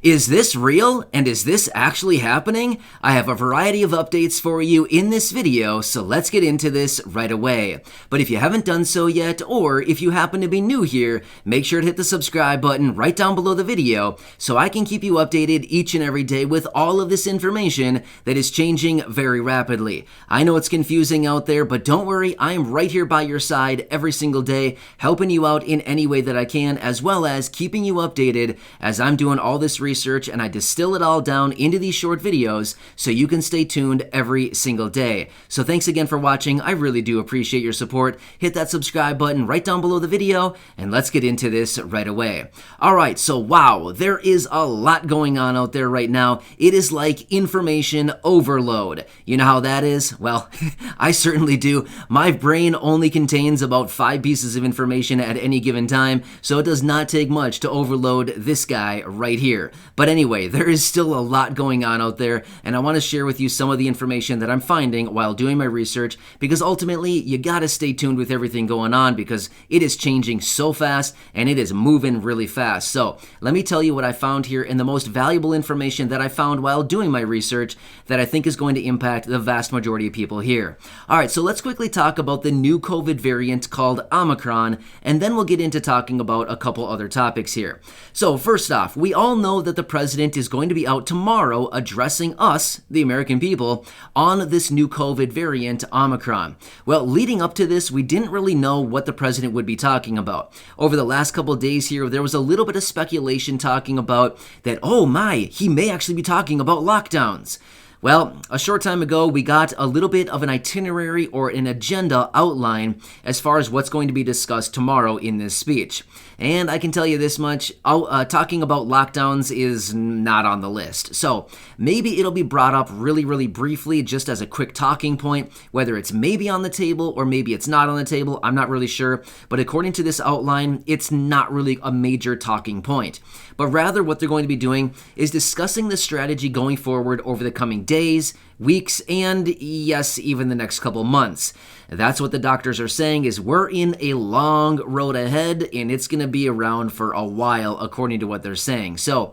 Is this real? And is this actually happening? I have a variety of updates for you in this video, so let's get into this right away. But if you haven't done so yet, or if you happen to be new here, make sure to hit the subscribe button right down below the video so I can keep you updated each and every day with all of this information that is changing very rapidly. I know it's confusing out there, but don't worry, I am right here by your side every single day, helping you out in any way that I can, as well as keeping you updated as I'm doing all this research and I distill it all down into these short videos so you can stay tuned every single day. So thanks again for watching. I really do appreciate your support. Hit that subscribe button right down below the video and let's get into this right away. Alright, so wow, there is a lot going on out there right now. It is like information overload. You know how that is? Well, I certainly do. My brain only contains about 5 pieces of information at any given time, so it does not take much to overload this guy right here. But anyway, there is still a lot going on out there, and I want to share with you some of the information that I'm finding while doing my research, because ultimately, you gotta stay tuned with everything going on because it is changing so fast, and it is moving really fast. So, let me tell you what I found here, and the most valuable information that I found while doing my research that I think is going to impact the vast majority of people here. Alright, so let's quickly talk about the new COVID variant called Omicron, and then we'll get into talking about a couple other topics here. So, first off, we all know that the president is going to be out tomorrow addressing us, the American people, on this new COVID variant, Omicron. Well, leading up to this, we didn't really know what the president would be talking about. Over the last couple of days here, there was a little bit of speculation talking about that, oh my, he may actually be talking about lockdowns. Well, a short time ago, we got a little bit of an itinerary or an agenda outline as far as what's going to be discussed tomorrow in this speech. And I can tell you this much, talking about lockdowns is not on the list. So maybe it'll be brought up really briefly just as a quick talking point, whether it's maybe on the table or maybe it's not on the table, I'm not really sure. But according to this outline, it's not really a major talking point. But rather what they're going to be doing is discussing the strategy going forward over the coming days, weeks, and yes, even the next couple months. That's what the doctors are saying, is we're in a long road ahead and it's going to be around for a while according to what they're saying. So,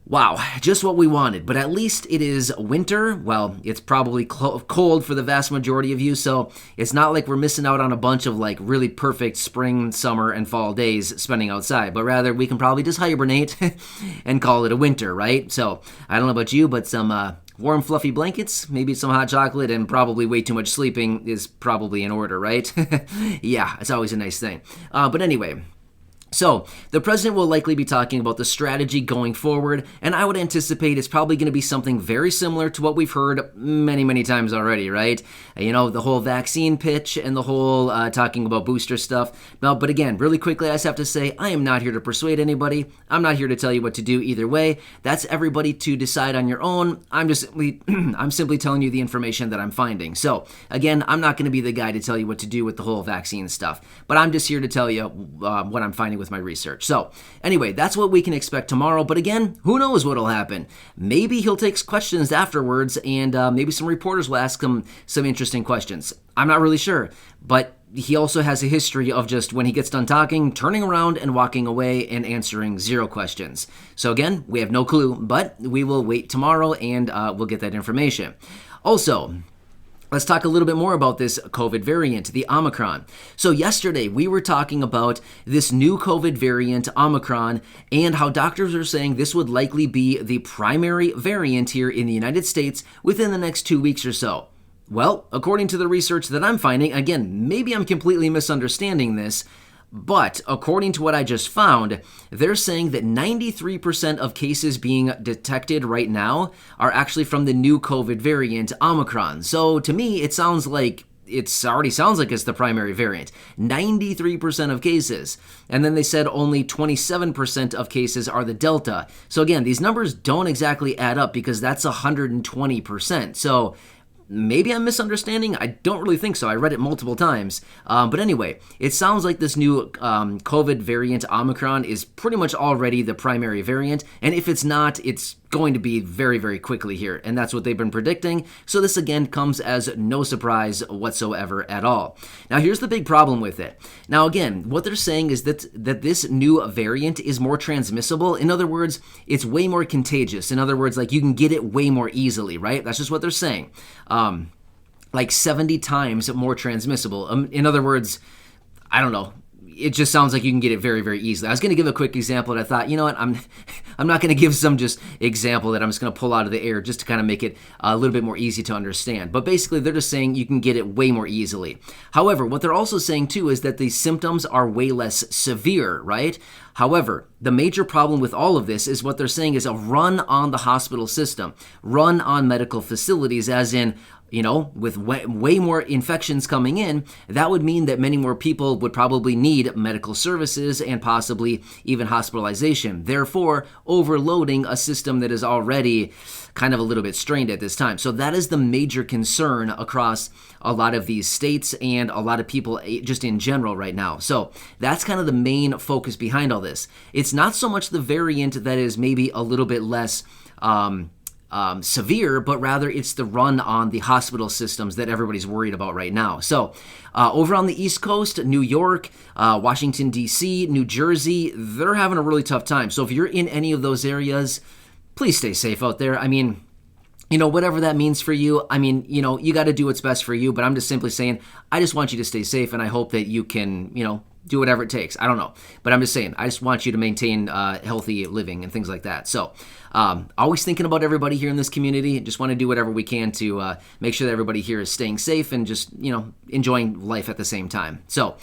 wow, just what we wanted, but at least it is winter. Well, it's probably cold for the vast majority of you, so it's not like we're missing out on a bunch of like really perfect spring, summer, and fall days spending outside, but rather we can probably just hibernate and call it a winter, right? So, I don't know about you, but some warm, fluffy blankets, maybe some hot chocolate, and probably way too much sleeping is probably in order, right? Yeah, it's always a nice thing. But anyway, so the president will likely be talking about the strategy going forward, and I would anticipate it's probably going to be something very similar to what we've heard many times already, right? You know, the whole vaccine pitch and the whole talking about booster stuff. Now, but again, really quickly, I just have to say, I am not here to persuade anybody. I'm not here to tell you what to do either way. That's everybody to decide on your own. I'm simply telling you the information that I'm finding. So again, I'm not going to be the guy to tell you what to do with the whole vaccine stuff, but I'm just here to tell you what I'm finding with my research. So anyway, that's what we can expect tomorrow. But again, who knows what'll happen? Maybe he'll take questions afterwards and maybe some reporters will ask him some interesting questions. I'm not really sure, but he also has a history of just when he gets done talking, turning around and walking away and answering 0 questions. So again, we have no clue, but we will wait tomorrow and we'll get that information. Also, let's talk a little bit more about this COVID variant, the Omicron. So yesterday, we were talking about this new COVID variant, Omicron, and how doctors are saying this would likely be the primary variant here in the United States within the next 2 weeks or so. Well, according to the research that I'm finding, again, maybe I'm completely misunderstanding this, but according to what I just found, they're saying that 93% of cases being detected right now are actually from the new COVID variant, Omicron. So to me, it already sounds like it's the primary variant. 93% of cases. And then they said only 27% of cases are the Delta. So again, these numbers don't exactly add up because that's 120%. So maybe I'm misunderstanding. I don't really think so. I read it multiple times. But anyway, it sounds like this new COVID variant, Omicron, is pretty much already the primary variant. And if it's not, it's going to be very, very quickly here. And that's what they've been predicting. So this, again, comes as no surprise whatsoever at all. Now, here's the big problem with it. Now, again, what they're saying is that this new variant is more transmissible. In other words, it's way more contagious. In other words, like you can get it way more easily, right? That's just what they're saying. Like 70 times more transmissible. In other words, I don't know. It just sounds like you can get it very, very easily. I was going to give a quick example, and I thought, you know what, I'm not going to give some just example that I'm just going to pull out of the air just to kind of make it a little bit more easy to understand. But basically, they're just saying you can get it way more easily. However, what they're also saying, too, is that the symptoms are way less severe, right? However, the major problem with all of this is what they're saying is a run on the hospital system, run on medical facilities, as in, you know, with way more infections coming in, that would mean that many more people would probably need medical services and possibly even hospitalization, therefore overloading a system that is already kind of a little bit strained at this time. So that is the major concern across a lot of these states and a lot of people just in general right now. So that's kind of the main focus behind all this. It's not so much the variant that is maybe a little bit less severe, but rather it's the run on the hospital systems that everybody's worried about right now. So over on the East Coast, New York, Washington, D.C., New Jersey, they're having a really tough time. So if you're in any of those areas, please stay safe out there. I mean, you know, whatever that means for you, I mean, you know, you got to do what's best for you, but I'm just simply saying, I just want you to stay safe, and I hope that you can, you know, do whatever it takes. I don't know. But I'm just saying, I just want you to maintain healthy living and things like that. So always thinking about everybody here in this community. Just want to do whatever we can to make sure that everybody here is staying safe and just, you know, enjoying life at the same time. So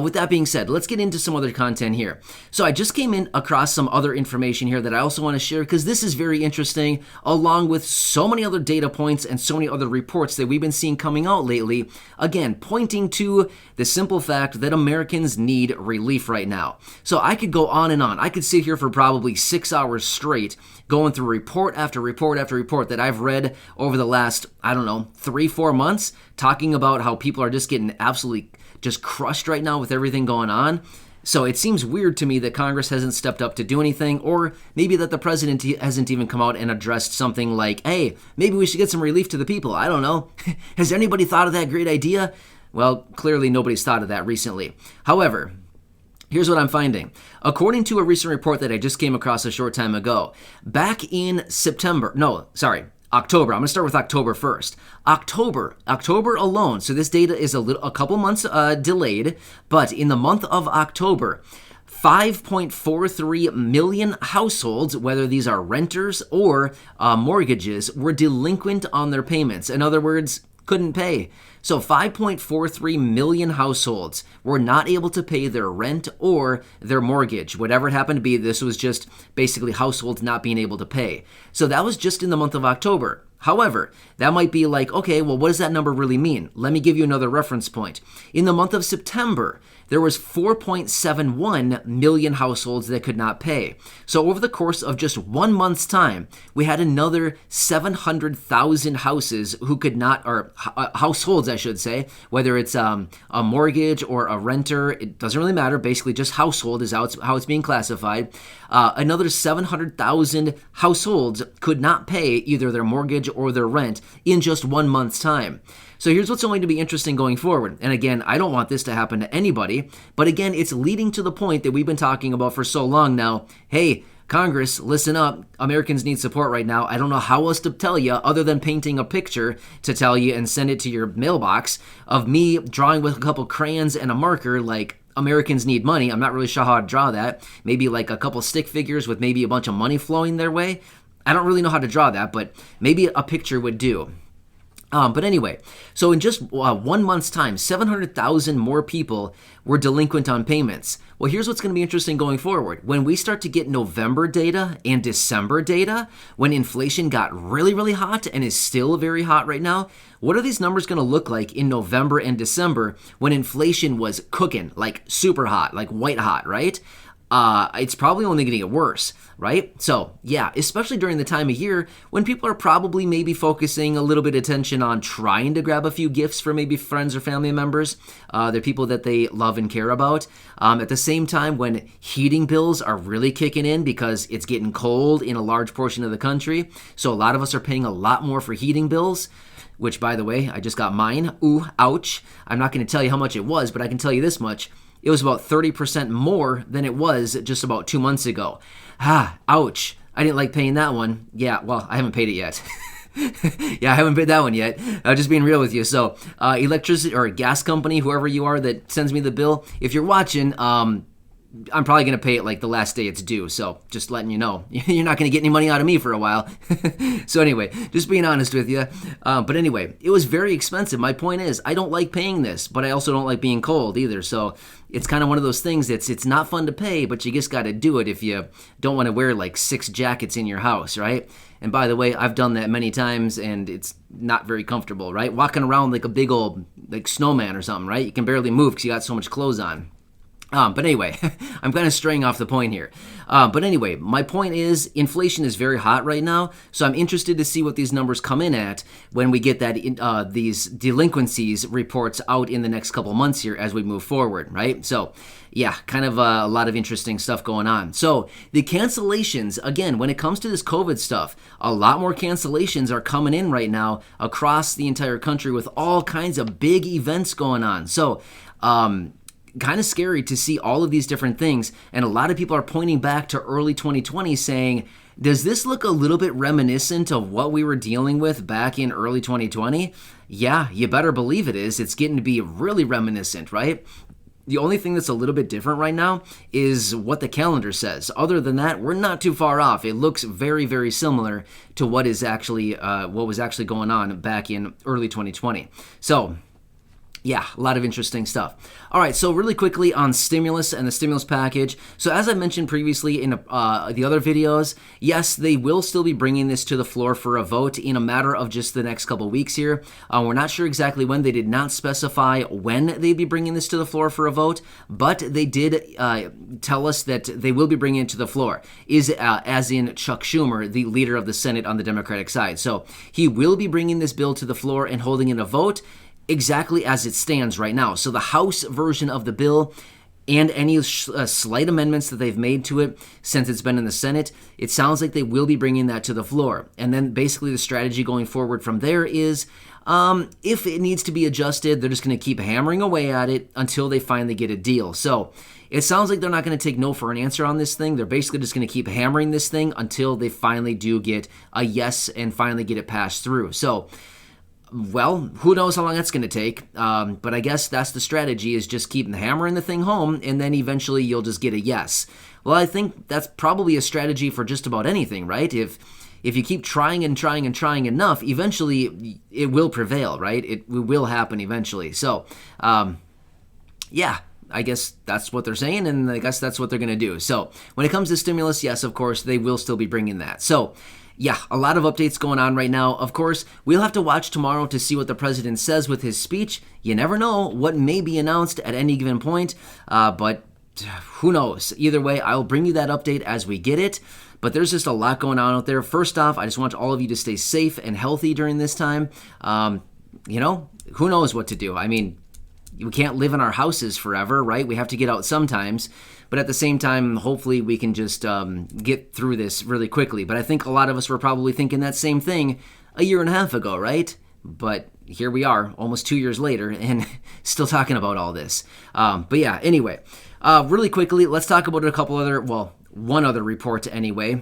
with that being said, let's get into some other content here. So I just came in across some other information here that I also want to share because this is very interesting, along with so many other data points and so many other reports that we've been seeing coming out lately, again, pointing to the simple fact that Americans need relief right now. So I could go on and on. I could sit here for probably 6 hours straight going through report after report after report that I've read over the last, I don't know, 3-4 months, talking about how people are just getting absolutely just crushed right now with everything going on. So it seems weird to me that Congress hasn't stepped up to do anything, or maybe that the president hasn't even come out and addressed something like, hey, maybe we should get some relief to the people. I don't know. Has anybody thought of that great idea? Well, clearly nobody's thought of that recently. However, here's what I'm finding. According to a recent report that I just came across a short time ago, back in October. I'm going to start with October 1st. October alone. So this data is a couple months delayed, but in the month of October, 5.43 million households, whether these are renters or mortgages, were delinquent on their payments. In other words, couldn't pay. So 5.43 million households were not able to pay their rent or their mortgage. Whatever it happened to be, this was just basically households not being able to pay. So that was just in the month of October. However, that might be like, okay, well, what does that number really mean? Let me give you another reference point. In the month of September, there was 4.71 million households that could not pay. So over the course of just 1 month's time, we had another 700,000 houses who could not, or households, I should say, whether it's a mortgage or a renter, it doesn't really matter. Basically, just household is how it's being classified. Another 700,000 households could not pay either their mortgage or their rent in just 1 month's time. So here's what's going to be interesting going forward. And again, I don't want this to happen to anybody, but again, it's leading to the point that we've been talking about for so long now. Hey, Congress, listen up. Americans need support right now. I don't know how else to tell you other than painting a picture to tell you and send it to your mailbox of me drawing with a couple crayons and a marker like, Americans need money. I'm not really sure how to draw that. Maybe like a couple stick figures with maybe a bunch of money flowing their way. I don't really know how to draw that, but maybe a picture would do. But anyway, so in just 1 month's time, 700,000 more people were delinquent on payments. Well, here's what's going to be interesting going forward. When we start to get November data and December data, when inflation got really, really hot and is still very hot right now, what are these numbers going to look like in November and December when inflation was cooking, like super hot, like white hot, right? it's probably only going to get worse, right? So yeah, especially during the time of year when people are probably maybe focusing a little bit of attention on trying to grab a few gifts for maybe friends or family members, they're people that they love and care about. At the same time, when heating bills are really kicking in because it's getting cold in a large portion of the country, so a lot of us are paying a lot more for heating bills. Which, by the way, I just got mine. Ooh, ouch. I'm not going to tell you how much it was, but I can tell you this much. It was about 30% more than it was just about 2 months ago. Ouch. I didn't like paying that one. Yeah, well, I haven't paid it yet. Yeah, I haven't paid that one yet. Just being real with you. So, electricity or gas company, whoever you are that sends me the bill, if you're watching, I'm probably going to pay it like the last day it's due. So just letting you know, you're not going to get any money out of me for a while. So anyway, just being honest with you. But anyway, it was very expensive. My point is, I don't like paying this, but I also don't like being cold either. So it's kind of one of those things that's, it's not fun to pay, but you just got to do it if you don't want to wear like 6 jackets in your house, right? And by the way, I've done that many times and it's not very comfortable, right? Walking around like a big old like snowman or something, right? You can barely move because you got so much clothes on. But anyway, I'm kind of straying off the point here. But anyway, my point is inflation is very hot right now, so I'm interested to see what these numbers come in at when we get that these delinquencies reports out in the next couple months here as we move forward, right? So yeah, kind of a lot of interesting stuff going on. So the cancellations, again, when it comes to this COVID stuff, a lot more cancellations are coming in right now across the entire country with all kinds of big events going on. So, kind of scary to see all of these different things. And a lot of people are pointing back to early 2020 saying, does this look a little bit reminiscent of what we were dealing with back in early 2020? Yeah, you better believe it is. It's getting to be really reminiscent, right? The only thing that's a little bit different right now is what the calendar says. Other than that, we're not too far off. It looks very, very similar to what is actually what was actually going on back in early 2020. So yeah, a lot of interesting stuff. All right, so really quickly on stimulus and the stimulus package. So as I mentioned previously in the other videos, yes, they will still be bringing this to the floor for a vote in a matter of just the next couple weeks here. We're not sure exactly when. They did not specify when they'd be bringing this to the floor for a vote, but they did tell us that they will be bringing it to the floor, as in Chuck Schumer, the leader of the Senate on the Democratic side. So he will be bringing this bill to the floor and holding in a vote exactly as it stands right now. So the House version of the bill and any slight amendments that they've made to it since it's been in the Senate, it sounds like they will be bringing that to the floor. And then basically the strategy going forward from there is if it needs to be adjusted, they're just going to keep hammering away at it until they finally get a deal. So it sounds like they're not going to take no for an answer on this thing. They're basically just going to keep hammering this thing until they finally do get a yes and finally get it passed through. So well, who knows how long that's going to take, but I guess that's the strategy, is just keep hammering the thing home, and then eventually you'll just get a yes. Well, I think that's probably a strategy for just about anything, right? If you keep trying and trying and trying enough, eventually it will prevail, right? It will happen eventually. So, yeah, I guess that's what they're saying, and I guess that's what they're going to do. So when it comes to stimulus, yes, of course, they will still be bringing that. So yeah, a lot of updates going on right now. Of course, we'll have to watch tomorrow to see what the president says with his speech. You never know what may be announced at any given point, but who knows? Either way, I'll bring you that update as we get it. But there's just a lot going on out there. First off, I just want all of you to stay safe and healthy during this time. Who knows what to do? I mean, we can't live in our houses forever, right? We have to get out sometimes. But at the same time, hopefully we can just get through this really quickly. But I think a lot of us were probably thinking that same thing a year and a half ago, right? But here we are, almost 2 years later, and still talking about all this. But yeah, anyway, really quickly, let's talk about one other report anyway.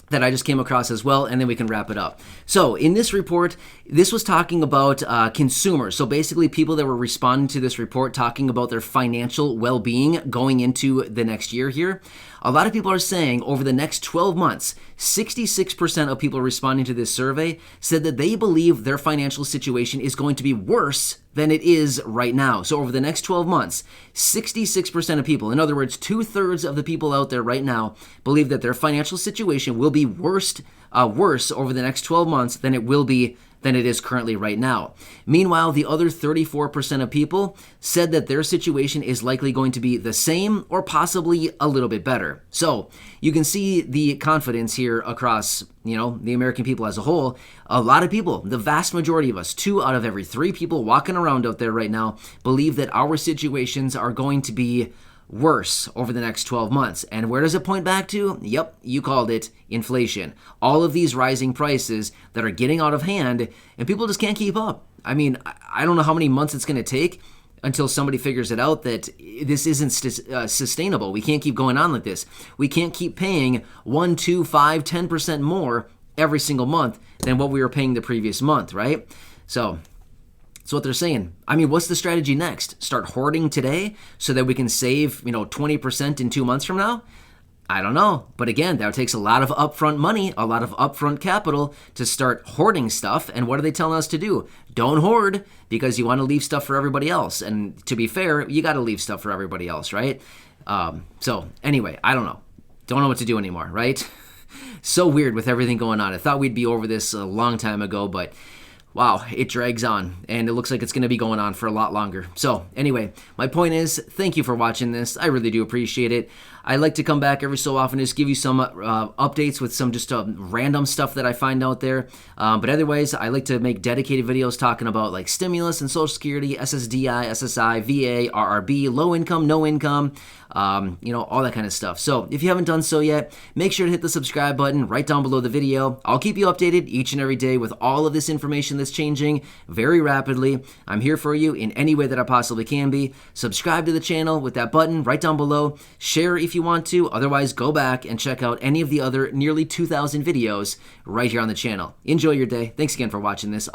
That I just came across as well, and then we can wrap it up. So in this report, this was talking about consumers. So basically people that were responding to this report talking about their financial well-being going into the next year here. A lot of people are saying over the next 12 months, 66% of people responding to this survey said that they believe their financial situation is going to be worse than it is right now. So over the next 12 months, 66% of people, in other words, 2/3 of the people out there right now, believe that their financial situation will be worse over the next 12 months than it will be than it is currently right now. Meanwhile, the other 34% of people said that their situation is likely going to be the same or possibly a little bit better. So you can see the confidence here across, the American people as a whole. A lot of people, the vast majority of us, 2 out of every 3 people walking around out there right now, believe that our situations are going to be worse over the next 12 months. And where does it point back to? Yep, you called it, inflation. All of these rising prices that are getting out of hand, and people just can't keep up. I mean, I don't know how many months it's going to take until somebody figures it out that this isn't sustainable. We can't keep going on like this. We can't keep paying 1, 2, 5, 10% more every single month than what we were paying the previous month, right? So that's what they're saying. I mean, what's the strategy next? Start hoarding today so that we can save, 20% in 2 months from now? I don't know. But again, that takes a lot of upfront money, a lot of upfront capital to start hoarding stuff. And what are they telling us to do? Don't hoard because you want to leave stuff for everybody else. And to be fair, you got to leave stuff for everybody else, right? So anyway, I don't know. Don't know what to do anymore, right? So weird with everything going on. I thought we'd be over this a long time ago, but wow, it drags on, and it looks like it's going to be going on for a lot longer. So anyway, my point is, thank you for watching this. I really do appreciate it. I like to come back every so often and just give you some updates with some just random stuff that I find out there. But otherwise, I like to make dedicated videos talking about like stimulus and Social Security, SSDI, SSI, VA, RRB, low income, no income, all that kind of stuff. So if you haven't done so yet, make sure to hit the subscribe button right down below the video. I'll keep you updated each and every day with all of this information that's changing very rapidly. I'm here for you in any way that I possibly can be. Subscribe to the channel with that button right down below. Share if you want to. Otherwise, go back and check out any of the other nearly 2,000 videos right here on the channel. Enjoy your day. Thanks again for watching this.